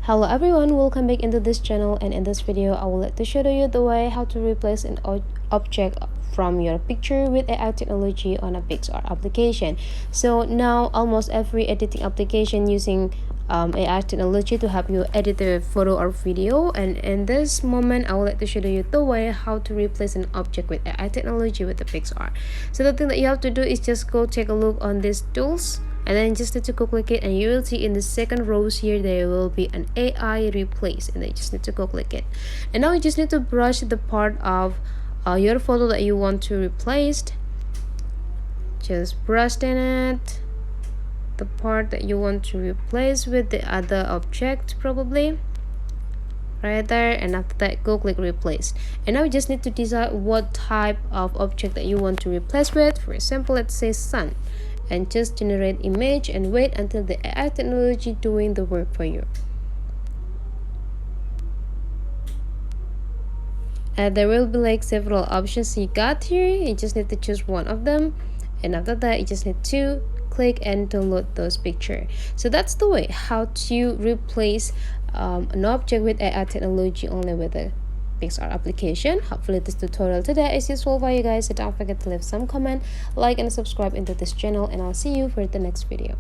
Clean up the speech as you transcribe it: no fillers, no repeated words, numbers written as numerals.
Hello everyone, welcome back into this channel, and in this video I will like to show you the way how to replace an object from your picture with AI technology on a Picsart application. So now almost every editing application using AI technology to help you edit a photo or video, and in this moment I would like to show you the way how to replace an object with AI technology with the Picsart. So the thing that you have to do is just go take a look on these tools, and then just need to go click it, and you will see in the second rows here there will be an AI replace, and then you just need to go click it. And now you just need to brush the part of your photo that you want to replace. Just brush in it the part that you want to replace with the other object, probably right there, and after that go click replace. And now you just need to decide what type of object that you want to replace with. For example, let's say sun, and just generate image and wait until the AI technology doing the work for you. There will be like several options you got here. You just need to choose one of them, and after that you just need to click and download those pictures. So that's the way how to replace an object with AI technology only with a Picsart application. Hopefully this tutorial today is useful for you guys. So don't forget to leave some comment, like, and subscribe into this channel, and I'll see you for the next video.